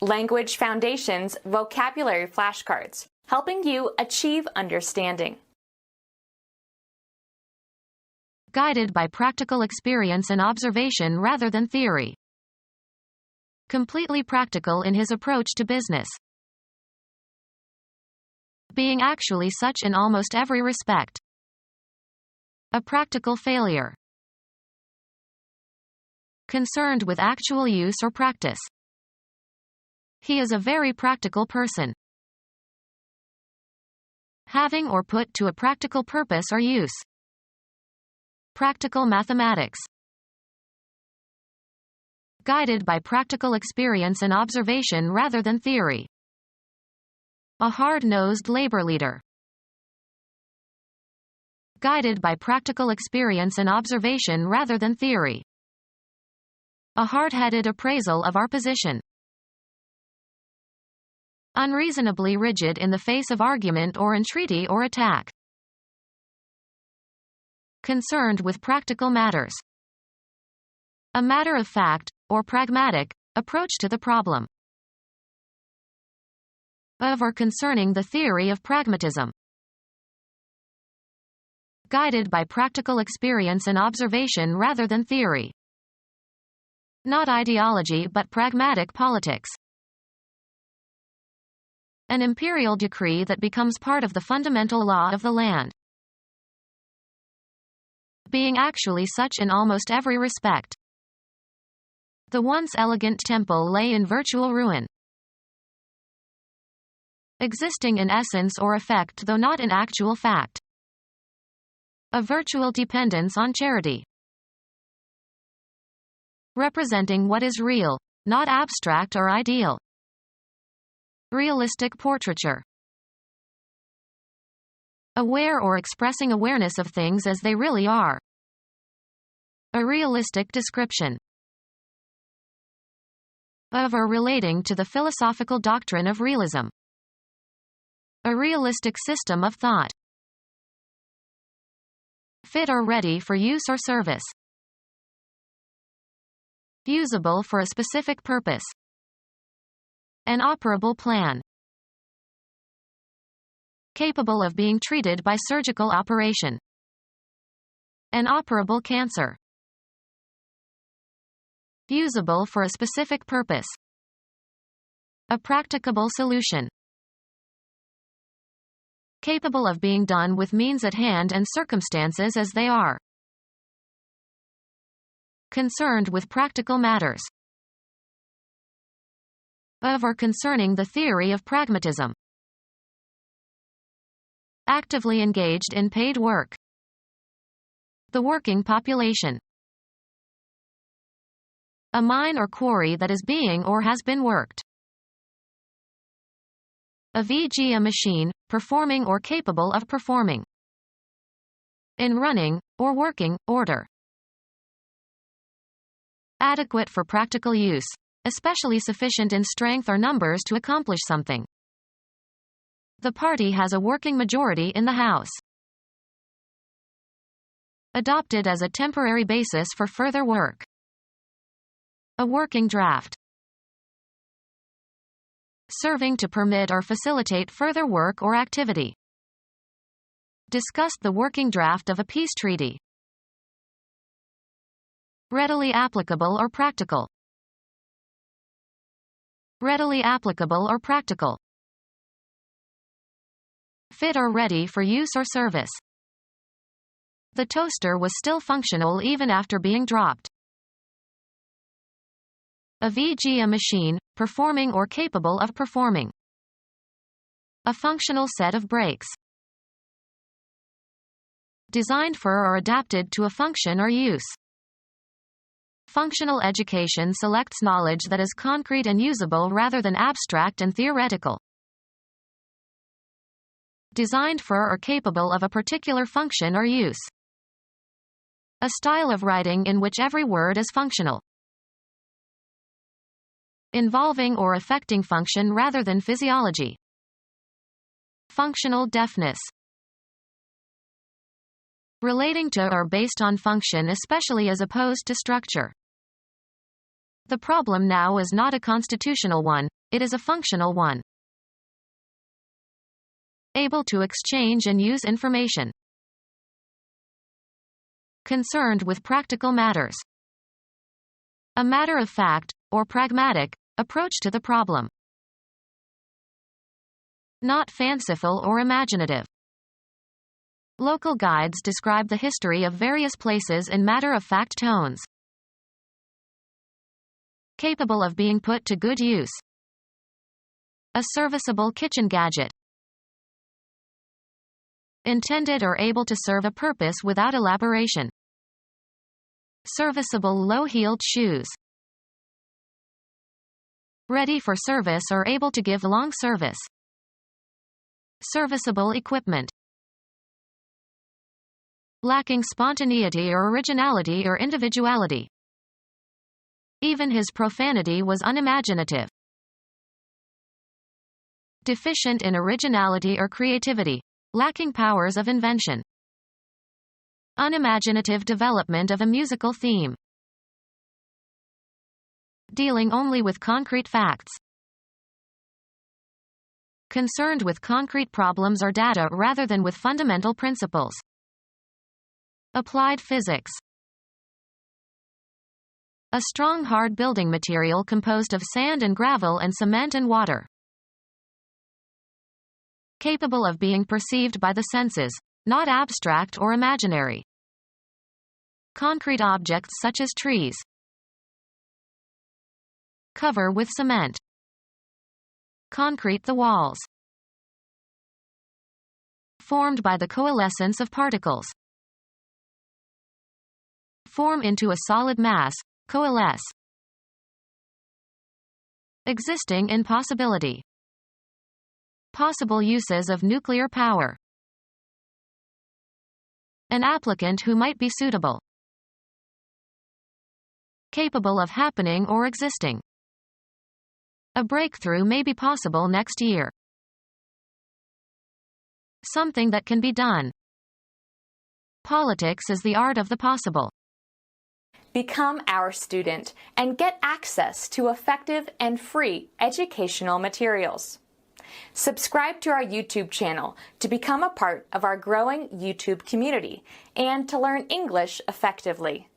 Language Foundations Vocabulary Flashcards, helping you achieve understanding. Guided by practical experience and observation rather than theory. Completely practical in his approach to business. Being actually such in almost every respect. A practical failure. Concerned with actual use or practice. He is a very practical person. Having or put to a practical purpose or use. Practical mathematics. Guided by practical experience and observation rather than theory. A hard-nosed labor leader. Guided by practical experience and observation rather than theory. A hard-headed appraisal of our position. Unreasonably rigid in the face of argument or entreaty or attack. Concerned with practical matters. A matter-of-fact, or pragmatic, approach to the problem. Of or concerning the theory of pragmatism. Guided by practical experience and observation rather than theory. Not ideology but pragmatic politics. An imperial decree that becomes part of the fundamental law of the land. Being actually such in almost every respect. The once elegant temple lay in virtual ruin. Existing in essence or effect though not in actual fact. A virtual dependence on charity. Representing what is real, not abstract or ideal. Realistic portraiture. Aware or expressing awareness of things as they really are. A realistic description. Of or relating to the philosophical doctrine of realism. A realistic system of thought. Fit or ready for use or service. Usable for a specific purpose. An operable plan. Capable of being treated by surgical operation. An operable cancer. Usable for a specific purpose. A practicable solution. Capable of being done with means at hand and circumstances as they are. Concerned with practical matters. Of or concerning the theory of pragmatism. Actively engaged in paid work. The working population. A mine or quarry that is being or has been worked. A v.g. a machine, performing or capable of performing. In running, or working, order. Adequate for practical use, especially sufficient in strength or numbers to accomplish something. The party has a working majority in the House. Adopted as a temporary basis for further work. A working draft. Serving to permit or facilitate further work or activity. Discussed the working draft of a peace treaty. Readily applicable or practical. Readily applicable or practical. Fit or ready for use or service. The toaster was still functional even after being dropped. A v.g. a machine, performing or capable of performing. A functional set of brakes. Designed for or adapted to a function or use. Functional education selects knowledge that is concrete and usable rather than abstract and theoretical. Designed for or capable of a particular function or use. A style of writing in which every word is functional. Involving or affecting function rather than physiology. Functional deafness. Relating to or based on function especially as opposed to structure. The problem now is not a constitutional one, it is a functional one. Able to exchange and use information. Concerned with practical matters. A matter-of-fact, or pragmatic, approach to the problem. Not fanciful or imaginative. Local guides describe the history of various places in matter-of-fact tones. Capable of being put to good use. A serviceable kitchen gadget. Intended or able to serve a purpose without elaboration. Serviceable low-heeled shoes. Ready for service or able to give long service. Serviceable equipment. Lacking spontaneity or originality or individuality. Even his profanity was unimaginative. Deficient in originality or creativity. Lacking powers of invention. Unimaginative development of a musical theme. Dealing only with concrete facts. Concerned with concrete problems or data rather than with fundamental principles. Applied physics. A strong hard building material composed of sand and gravel and cement and water. Capable of being perceived by the senses, not abstract or imaginary. Concrete objects such as trees. Cover with cement. Concrete the walls. Formed by the coalescence of particles. Form into a solid mass, coalesce. Existing in possibility. Possible uses of nuclear power. An applicant who might be suitable. Capable of happening or existing. A breakthrough may be possible next year. Something that can be done. Politics is the art of the possible. Become our student and get access to effective and free educational materials. Subscribe to our YouTube channel to become a part of our growing YouTube community and to learn English effectively.